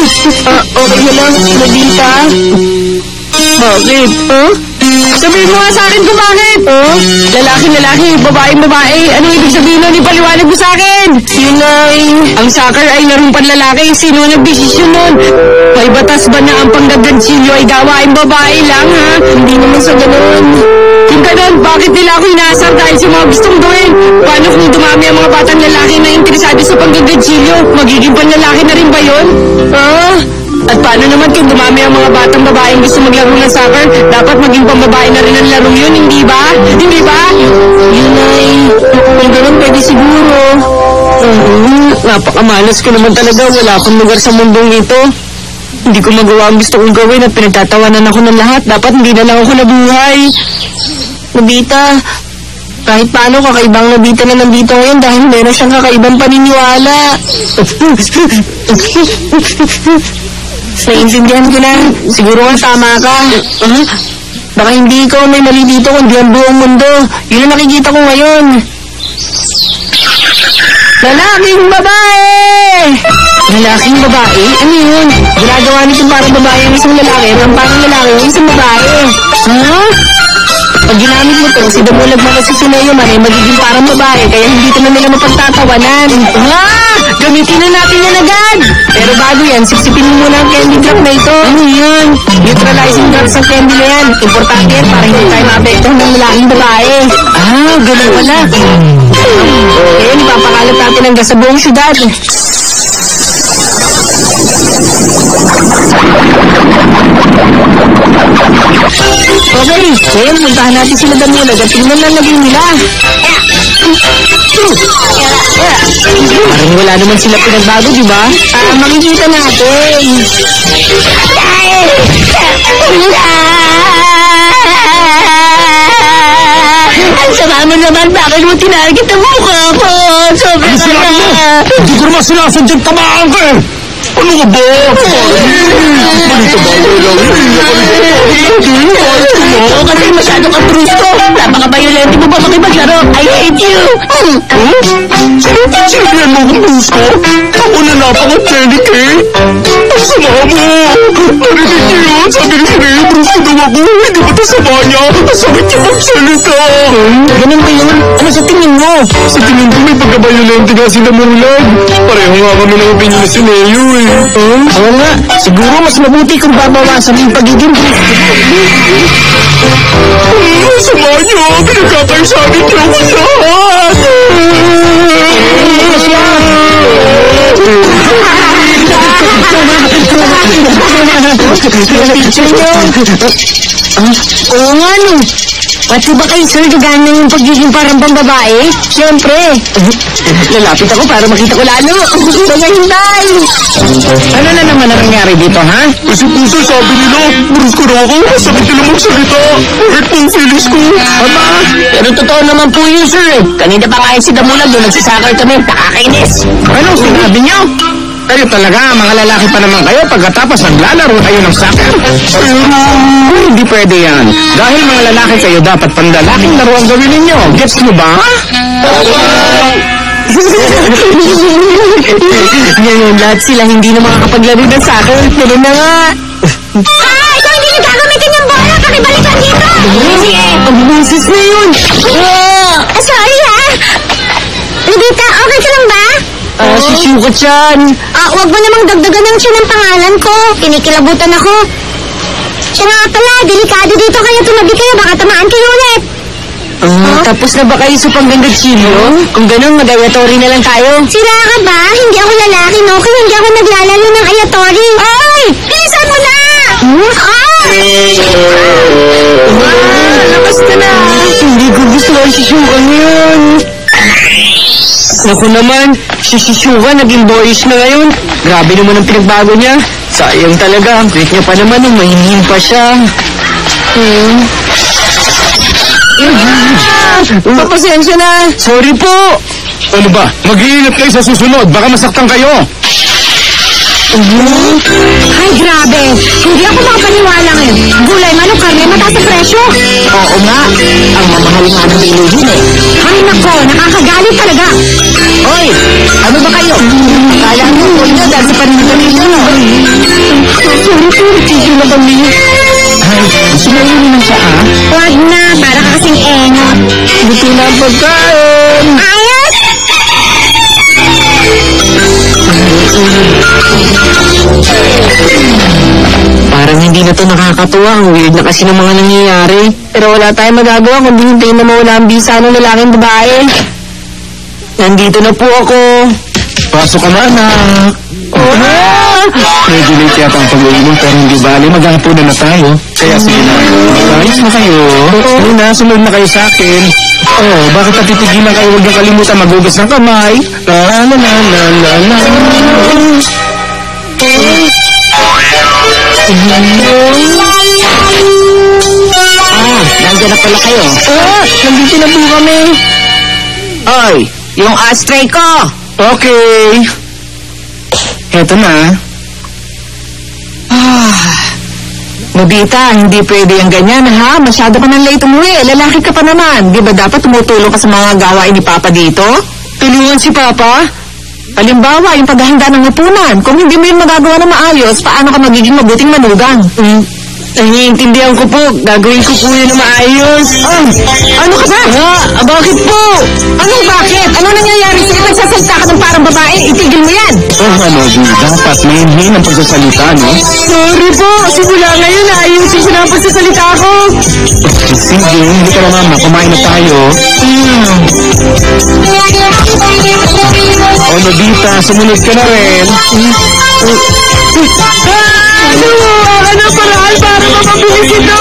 Okay na lang, Nobita. Bakit? Sabihin mo nga sa akin kung bakit. Lalaki, babae. Ano ibig sabihin nun? Ipaliwanag mo sa akin. Yun ay, ang soccer ay larong panlalaki. Sino ang nagdesisyon nun? May batas ba na ang panggagansilyo ay gawain babae lang, ha? Hindi naman sa ganun. Kung ganun, bakit nila ako inaasar dahil sa mga gustong gawin? Paano kung dumami ang mga batang lalaki na interesado sa panggagansilyo? Magiging panlalaki na rin ba yun? At paano naman kung dumami ang mga batang babaeng gusto maglaro ng soccer? Dapat maging pambabae na rin ang laro yun, hindi ba? Hindi ba? Yun ay, kung ganun pwede siguro. Napakamalas ko naman talaga. Wala akong lugar sa mundong ito. Hindi ko magawa ang gusto kong gawin at pinagtatawanan ako ng lahat. Dapat hindi na lang ako nabuhay. Nobita, kahit paano kakaibang Nobita na nandito ngayon dahil meron siyang kakaibang paniniwala. Naiintindihan ko na. Siguro nga tama ka. Baka hindi ikaw may mali dito kundi ang buong mundo. Yun ang nakikita ko ngayon. Lalaking babae! Lalaking babae? Ano yun? Ginagawa nito parang babae ang isang lalaki at ang parang lalaki ang isang babae. Pag ginamit mo to, si Damulag mga si Sineo man ay magiging parang babae kaya hindi ito na nila mapagtatawanan. Gamitin na natin yan agad! Pero bago yan, sipsipin mo muna ang candy drop na ito. Ano yan? Neutralizing drugs ang candy na yan. Importante yan para hindi tayo maapektuhan ng lalaking babae. Ganun wala. Ngayon, ipapakalat natin ang gas sa buong syudad. Okay, ngayon puntahan natin sila Damulag at tingnan lang naging nila. Parang wala naman sila pinagbago, di ba? Makikita natin. Ang sama mo naman, bakit mo tinarget ang mukha ko? Sobrang ano sinabi mo? Hindi ko naman sinasadyang tamaan ka eh! Ano ka ba? Malito ba ako lang? Oo, kasi masyado kang trusto. Napaka-violente mo pa makipaglaro. I hate you. Sinabihan mo kung gusto? Ako na napaka-telik eh. Ang sama mo. Narinig niyo yun? Sabi ni Sineo, trusto daw ako. Hindi ba ito sama niya? Ang sakit niya magsalita. Ganun ba yun? Ano sa tingin mo? Sa tingin ko may pagka-violente nga sila Damulag. Pareho nga kami ng opinion ni Sineo eh. Oo nga, siguro mas mabuti kung babawasan yung pagiging trusto. Sama niyo. Pinagkakaisabi niyo ako lahat. Oo nga no. Pati ba kayo sir, gagana yung pagiging parang pambabae? Siyempre. Lalapit ako para makita ko lalo. Mga hintay. Ano na naman ang nangyari dito, ha? Kasi puso sabi nila, brusko na ako. Masakit nila magsalita. Hurt pong feelings ko. Aba, pero totoo naman po yun sir. Kanina pa nga si Damulag doon nagsasakar kami. Nakakainis. Anong sinabi niyo? Kayo talaga, mga lalaki pa naman kayo pagkatapos naglalaro kayo ng soccer. Hindi pwede yan. Dahil mga lalaki kayo, dapat panlalaking laro ang gawin ninyo. Gets mo ba? Ngayon, lahat sila hindi na makakapaglaro ng soccer. Pero na nga. Ikaw hindi nagkagamitin yung bola. Pakibalik ka dito. Sige, ang busis na yun. Sorry ha. Nobita, okay ka lang ba? Shishuka-chan. Huwag mo namang dagdagan ng siya ng pangalan ko. Kinikilabutan ako. Siya nga pala, delikado dito kaya tumabi kayo. Baka tamaan kayo ulit. Tapos na ba kayo sa panggangatsilyo? Kung ganun, mag-ayatori na lang tayo. Sira ka ba? Hindi ako lalaki, no? Kaya hindi ako naglalaro ng ayatori. Ay! Bilisan mo na! Lakas na! Hindi ko gusto ang shishuka ngayon. Naku naman, si Shishuka naging boyish na ngayon. Grabe naman ang pinagbago niya. Sayang talaga, ang cute niya pa naman nung mahihim pa siya. Papasensya na. Sorry po. Ano ba? Mag-iingat kayo sa susunod. Baka masaktan kayo. Ay, grabe. Hindi ako makapaniwala ngayon. Gulay, manok, karne, mataas sa presyo. Oo nga, ang mamahal nga ng bilihin eh. Ay, nako, nakakagalit talaga. Hoy, ano ba kayo? Kaya mo po nyo dahil sa paninigin ninyo. Sorry po, natigil na kami. Ay, gusto mo uminom ng tsaa? Wag na, para ka kasing engot. Buti na ang pagkain. Ayos! Parang hindi na to nakakatuwa. Ang weird na kasi ng mga nangyayari. Pero wala tayong magagawa kundi hintayin na mawala ang bisa ng lalaking babae. Nandito na po ako. Pasok ka na, anak. Medyo late yata ang pag-uinom pero hindi bali, maghahaponan na tayo. Kaya sige na, mag-ayos na kayo. Ayun na, sumunod na kayo sa akin. Oh, bakit natitigilan kayo? Huwag niyong kalimutan magugas ng kamay. La la la la la la. Nandiyan na pala kayo. Nandito na po kami. Oy, yung ashtray ko. Okay. Eto na. Nobita, hindi pwede yung ganyan, ha? Masyado ka nang late umuwi. Lalaki ka pa naman. Di ba dapat tumutulong ka sa mga gawain ni Papa dito? Tulungan si Papa? Halimbawa, yung paghahanda ng hapunan. Kung hindi mo yun magagawa na maayos, paano ka magiging mabuting manugang? Naiintindihan ko po. Gagawin ko po yun na maayos. Ano ka ba? Bakit po? Anong bakit? Ano nangyayari sa'yo? Nagsasalita ka ng parang babae. Itigil mo yan. Oh, dapat mahinhin ang pagsasalita, no? Sorry po. Simula ngayon, ayusin ko na ang pagsasalita ko. Sige, hindi ka na mama. Kumain na tayo. Oh, Nobita, sumunod ka na rin. Ano? Ano paraan para mapabilis ito?